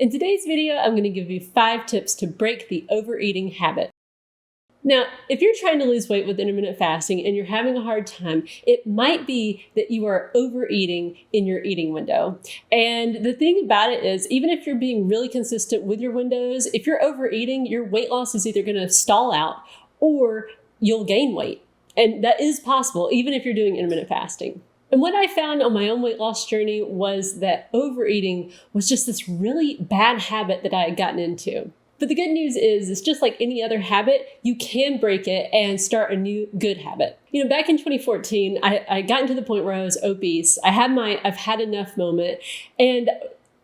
In today's video, I'm going to give you 5 tips to break the overeating habit. Now, if you're trying to lose weight with intermittent fasting and you're having a hard time, it might be that you are overeating in your eating window. And the thing about it is, even if you're being really consistent with your windows, if you're overeating, your weight loss is either going to stall out or you'll gain weight. And that is possible, even if you're doing intermittent fasting. And what I found on my own weight loss journey was that overeating was just this really bad habit that I had gotten into. But the good news is, it's just like any other habit, you can break it and start a new good habit. Back in 2014, I got into the point where I was obese. I had my I've had enough moment. And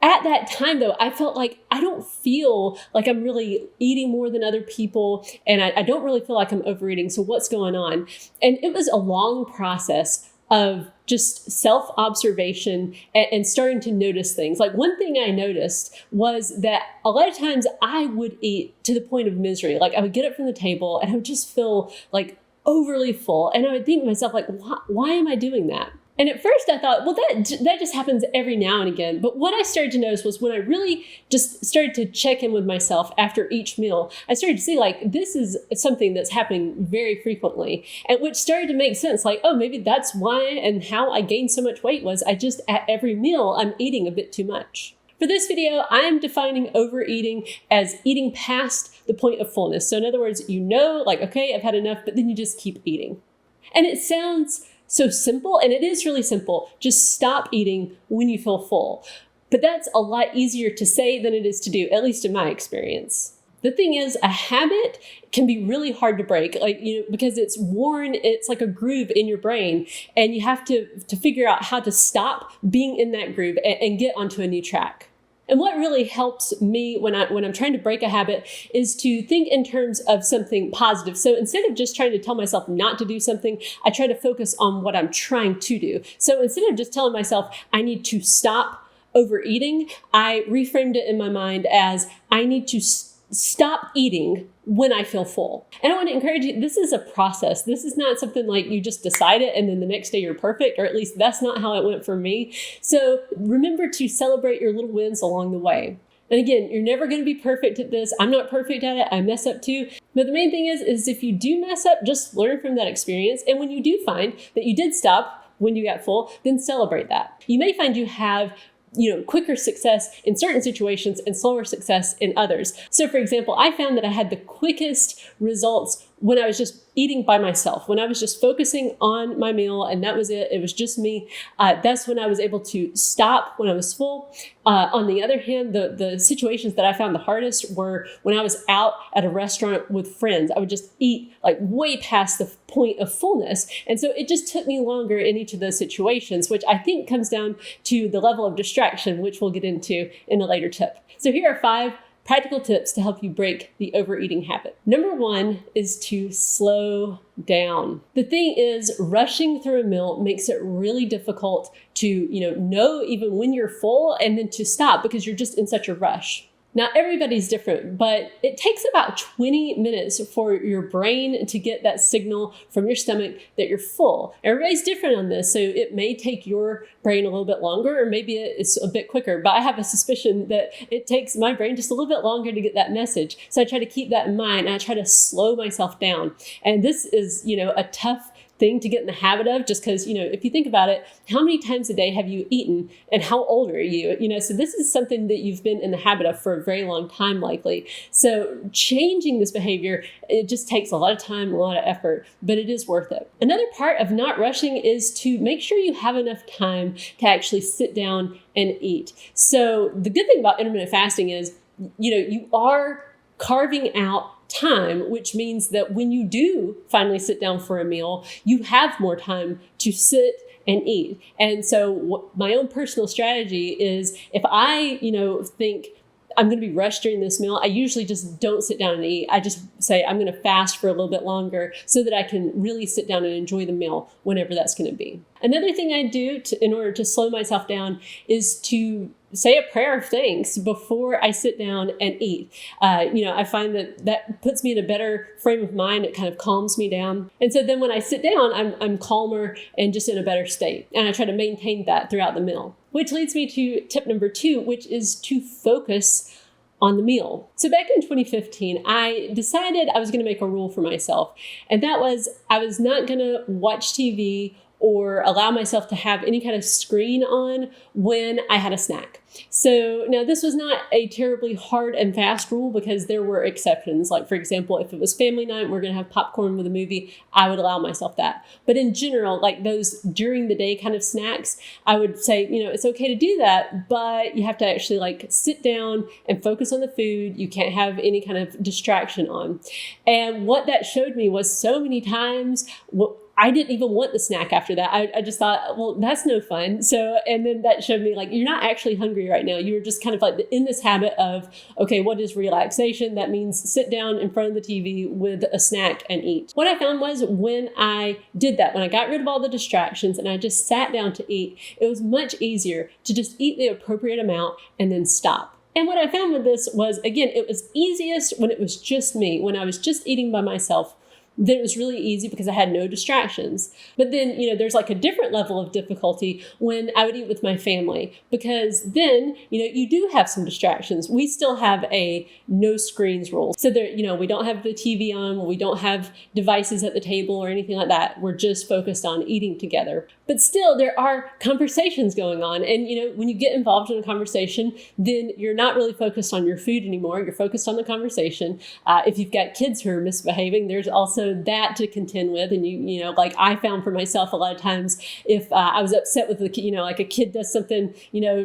at that time, though, I felt like I don't feel like I'm really eating more than other people, and I don't really feel like I'm overeating. So what's going on? And it was a long process of just self-observation and starting to notice things. Like, one thing I noticed was that a lot of times I would eat to the point of misery. Like, I would get up from the table and I would just feel like overly full. And I would think to myself, like, why am I doing that? And at first I thought, well, that just happens every now and again. But what I started to notice was when I really just started to check in with myself after each meal, I started to see, like, this is something that's happening very frequently, and which started to make sense. Like, oh, maybe that's why and how I gained so much weight was I just, at every meal, I'm eating a bit too much. For this video, I'm defining overeating as eating past the point of fullness. So in other words, like, okay, I've had enough, but then you just keep eating. And it sounds so simple, and it is really simple. Just stop eating when you feel full. But that's a lot easier to say than it is to do, at least in my experience. The thing is, a habit can be really hard to break, because it's worn, it's like a groove in your brain, and you have to figure out how to stop being in that groove and get onto a new track. And what really helps me when I'm trying to break a habit is to think in terms of something positive. So instead of just trying to tell myself not to do something, I try to focus on what I'm trying to do. So instead of just telling myself I need to stop overeating, I reframed it in my mind as I need to stop eating when I feel full. And I want to encourage you, this is a process. This is not something like you just decide it and then the next day you're perfect, or at least that's not how it went for me. So remember to celebrate your little wins along the way. And again, you're never going to be perfect at this. I'm not perfect at it. I mess up too. But the main thing is if you do mess up, just learn from that experience. And when you do find that you did stop when you got full, then celebrate that. You may find you have quicker success in certain situations and slower success in others. So for example, I found that I had the quickest results when I was just eating by myself, when I was just focusing on my meal and that was it. It was just me. That's when I was able to stop when I was full. On the other hand, the situations that I found the hardest were when I was out at a restaurant with friends. I would just eat like way past the point of fullness. And so it just took me longer in each of those situations, which I think comes down to the level of distraction, which we'll get into in a later tip. So here are 5 practical tips to help you break the overeating habit. Number 1 is to slow down. The thing is, rushing through a meal makes it really difficult to, know even when you're full and then to stop because you're just in such a rush. Now, everybody's different, but it takes about 20 minutes for your brain to get that signal from your stomach that you're full. Everybody's different on this, so it may take your brain a little bit longer, or maybe it's a bit quicker, but I have a suspicion that it takes my brain just a little bit longer to get that message. So I try to keep that in mind, and I try to slow myself down. And this is, a tough thing to get in the habit of, just because, if you think about it, how many times a day have you eaten and how old are you? So this is something that you've been in the habit of for a very long time, likely. So changing this behavior, it just takes a lot of time, a lot of effort, but it is worth it. Another part of not rushing is to make sure you have enough time to actually sit down and eat. So the good thing about intermittent fasting is, you are carving out time, which means that when you do finally sit down for a meal, you have more time to sit and eat. And so my own personal strategy is, if I, think I'm going to be rushed during this meal, I usually just don't sit down and eat. I just say I'm going to fast for a little bit longer so that I can really sit down and enjoy the meal whenever that's going to be. Another thing I do in order to slow myself down is to say a prayer of thanks before I sit down and eat. I find that puts me in a better frame of mind. It kind of calms me down. And so then when I sit down, I'm calmer and just in a better state. And I try to maintain that throughout the meal. Which leads me to tip number 2, which is to focus on the meal. So back in 2015, I decided I was going to make a rule for myself. And that was I was not going to watch TV or allow myself to have any kind of screen on when I had a snack. So now this was not a terribly hard and fast rule because there were exceptions. Like, for example, if it was family night and we're going to have popcorn with a movie, I would allow myself that. But in general, like those during the day kind of snacks, I would say, it's okay to do that, but you have to actually like sit down and focus on the food. You can't have any kind of distraction on. And what that showed me was so many times, I didn't even want the snack after that. I just thought, well, that's no fun. So, and then that showed me like, you're not actually hungry right now. You're just kind of like in this habit of, okay, what is relaxation? That means sit down in front of the TV with a snack and eat. What I found was when I did that, when I got rid of all the distractions and I just sat down to eat, it was much easier to just eat the appropriate amount and then stop. And what I found with this was, again, it was easiest when it was just me, when I was just eating by myself. Then it was really easy because I had no distractions. But then, there's like a different level of difficulty when I would eat with my family, because then, you do have some distractions. We still have a no screens rule. So there, we don't have the TV on, we don't have devices at the table or anything like that. We're just focused on eating together. But still, there are conversations going on. And, when you get involved in a conversation, then you're not really focused on your food anymore. You're focused on the conversation. If you've got kids who are misbehaving, there's also that to contend with. And like I found for myself a lot of times, if I was upset with the kid, like a kid does something,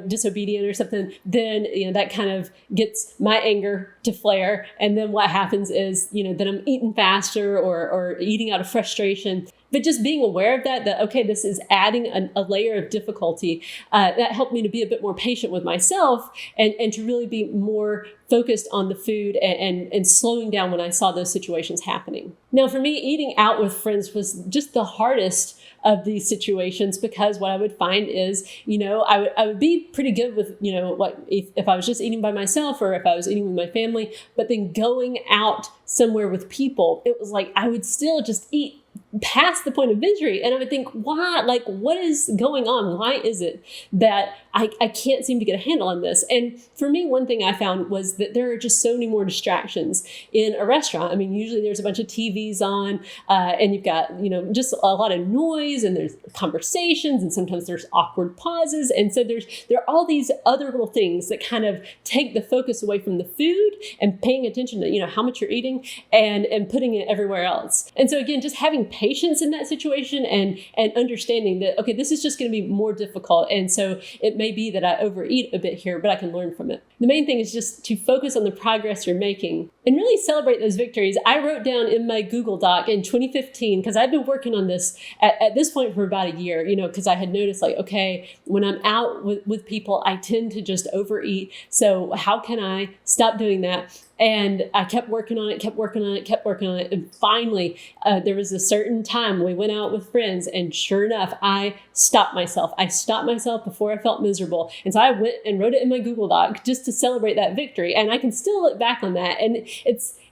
disobedient or something, then, that kind of gets my anger to flare. And then what happens is, then I'm eating faster or eating out of frustration. But just being aware of that, okay, this is adding a layer of difficulty, that helped me to be a bit more patient with myself and to really be more focused on the food and slowing down when I saw those situations happening. Now, for me, eating out with friends was just the hardest of these situations, because what I would find is, I would be pretty good with, like if I was just eating by myself or if I was eating with my family, but then going out somewhere with people, it was like I would still just eat past the point of misery. And I would think, why? Like, what is going on? Why is it that I can't seem to get a handle on this? And for me, one thing I found was that there are just so many more distractions in a restaurant. I mean, usually there's a bunch of TVs on, and you've got, just a lot of noise, and there's conversations, and sometimes there's awkward pauses. And so there are all these other little things that kind of take the focus away from the food and paying attention to, how much you're eating and putting it everywhere else. And so again, just having patience in that situation and understanding that, okay, this is just going to be more difficult. And so it may be that I overeat a bit here, but I can learn from it. The main thing is just to focus on the progress you're making and really celebrate those victories. I wrote down in my Google Doc in 2015, because I'd been working on this at this point for about a year, because I had noticed like, okay, when I'm out with people, I tend to just overeat. So how can I stop doing that? And I kept working on it. And finally, there was a certain time we went out with friends, and sure enough, I stopped myself. I stopped myself before I felt miserable. And so I went and wrote it in my Google Doc just to celebrate that victory. And I can still look back on that. And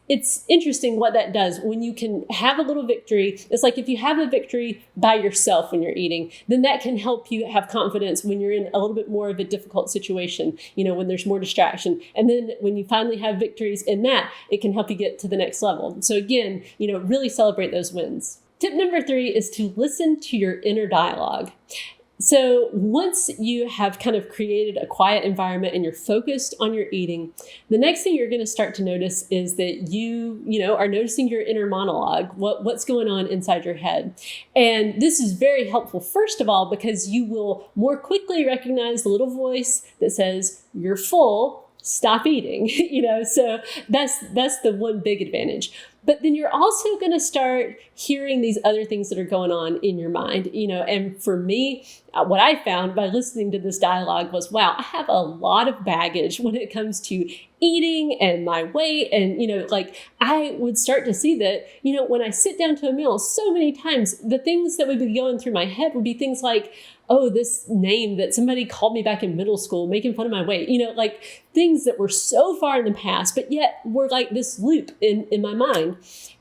it's interesting what that does when you can have a little victory. It's like if you have a victory by yourself when you're eating, then that can help you have confidence when you're in a little bit more of a difficult situation, when there's more distraction. And then when you finally have victories in that, it can help you get to the next level. So again, really celebrate those wins. Tip number 3 is to listen to your inner dialogue. So once you have kind of created a quiet environment and you're focused on your eating, the next thing you're going to start to notice is that you are noticing your inner monologue, what's going on inside your head. And this is very helpful, first of all, because you will more quickly recognize the little voice that says, "You're full, stop eating." So that's the one big advantage. But then you're also going to start hearing these other things that are going on in your mind, and for me, what I found by listening to this dialogue was, wow, I have a lot of baggage when it comes to eating and my weight. And, I would start to see that, when I sit down to a meal, so many times the things that would be going through my head would be things like, oh, this name that somebody called me back in middle school, making fun of my weight, things that were so far in the past, but yet were like this loop in my mind.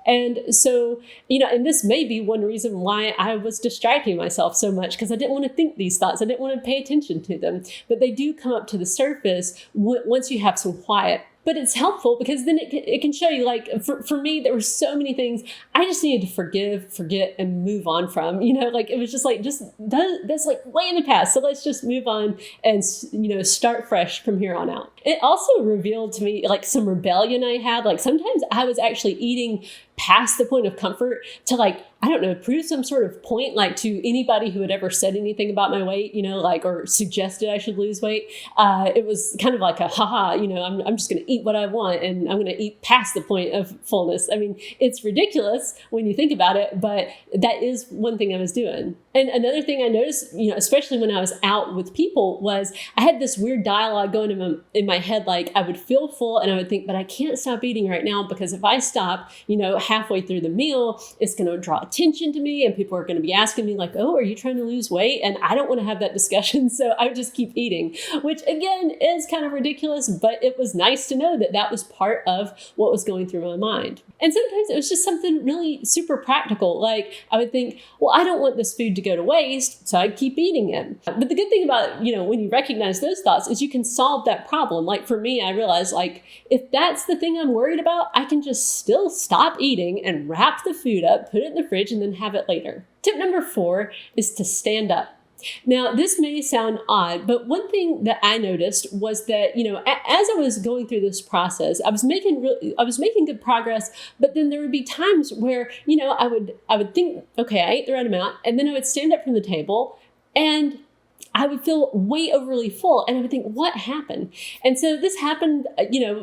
And so, and this may be one reason why I was distracting myself so much, because I didn't want to think these thoughts. I didn't want to pay attention to them, but they do come up to the surface once you have some quiet. But it's helpful because then it can show you, like, for me, there were so many things I just needed to forgive, forget, and move on from. Like, it was just like, that's like way in the past. So let's just move on and, start fresh from here on out. It also revealed to me, like, some rebellion I had. Like, sometimes I was actually eating past the point of comfort to, like, I don't know, prove some sort of point, like, to anybody who had ever said anything about my weight, or suggested I should lose weight. It was kind of like a, haha, I'm just going to eat what I want, and I'm going to eat past the point of fullness. I mean, it's ridiculous when you think about it, but that is one thing I was doing. And another thing I noticed, especially when I was out with people, was I had this weird dialogue going in my head. Like, I would feel full and I would think, but I can't stop eating right now, because if I stop, halfway through the meal, it's going to draw attention to me, and people are going to be asking me, like, oh, are you trying to lose weight? And I don't want to have that discussion. So I would just keep eating, which again is kind of ridiculous, but it was nice to know that that was part of what was going through my mind. And sometimes it was just something really super practical. Like, I would think, well, I don't want this food to go to waste, so I'd keep eating it. But the good thing about, when you recognize those thoughts is you can solve that problem. Like, for me, I realized, like, if that's the thing I'm worried about, I can just still stop eating and wrap the food up, put it in the fridge, and then have it later. Tip number 4 is to stand up. Now, this may sound odd, but one thing that I noticed was that, as I was going through this process, I was making good progress, but then there would be times where, I would think, okay, I ate the right amount, and then I would stand up from the table and I would feel way overly full, and I would think, what happened? And so this happened,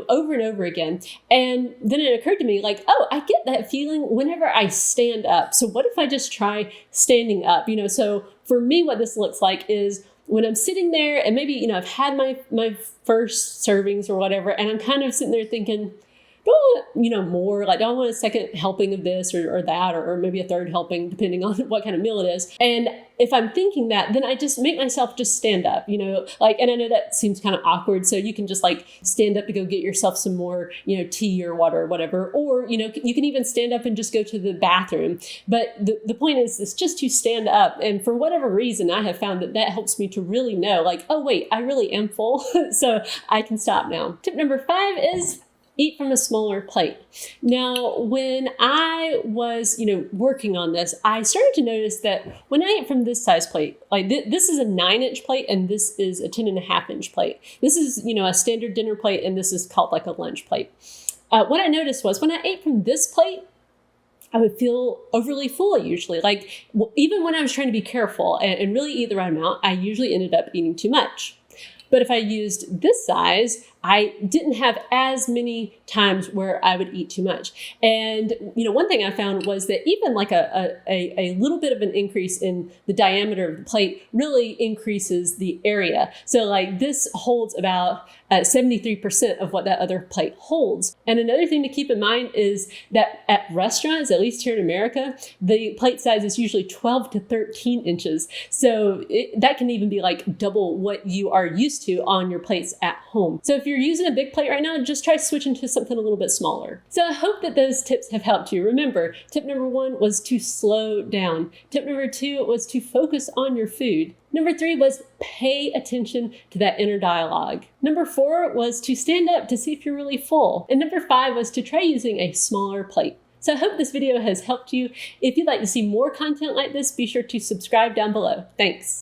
over and over again. And then it occurred to me, like, oh, I get that feeling whenever I stand up. So what if I just try standing up? So for me, what this looks like is when I'm sitting there and maybe, I've had my first servings or whatever, and I'm kind of sitting there thinking, more, like, do I want a second helping of this or that, or maybe a third helping, depending on what kind of meal it is. And if I'm thinking that, then I just make myself just stand up, and I know that seems kind of awkward. So you can just, like, stand up to go get yourself some more, tea or water or whatever. Or, you can even stand up and just go to the bathroom. But the point is, it's just to stand up. And for whatever reason, I have found that helps me to really know, like, oh, wait, I really am full. So I can stop now. Tip number 5 is eat from a smaller plate. Now, when I was, working on this, I started to notice that when I ate from this size plate, like this is a 9-inch plate and this is a 10.5-inch plate. This is, a standard dinner plate, and this is called like a lunch plate. What I noticed was when I ate from this plate, I would feel overly full usually. Like, even when I was trying to be careful and really eat the right amount, I usually ended up eating too much. But if I used this size, I didn't have as many times where I would eat too much. And, one thing I found was that even like a little bit of an increase in the diameter of the plate really increases the area. So, like, this holds about 73% of what that other plate holds. And another thing to keep in mind is that at restaurants, at least here in America, the plate size is usually 12 to 13 inches. So that can even be like double what you are used to on your plates at home. So if you're using a big plate right now, just try switching to something a little bit smaller. So I hope that those tips have helped you. Remember, tip number 1 was to slow down. Tip number 2 was to focus on your food. Number 3 was pay attention to that inner dialogue. Number 4 was to stand up to see if you're really full. And number 5 was to try using a smaller plate. So I hope this video has helped you. If you'd like to see more content like this, be sure to subscribe down below. Thanks.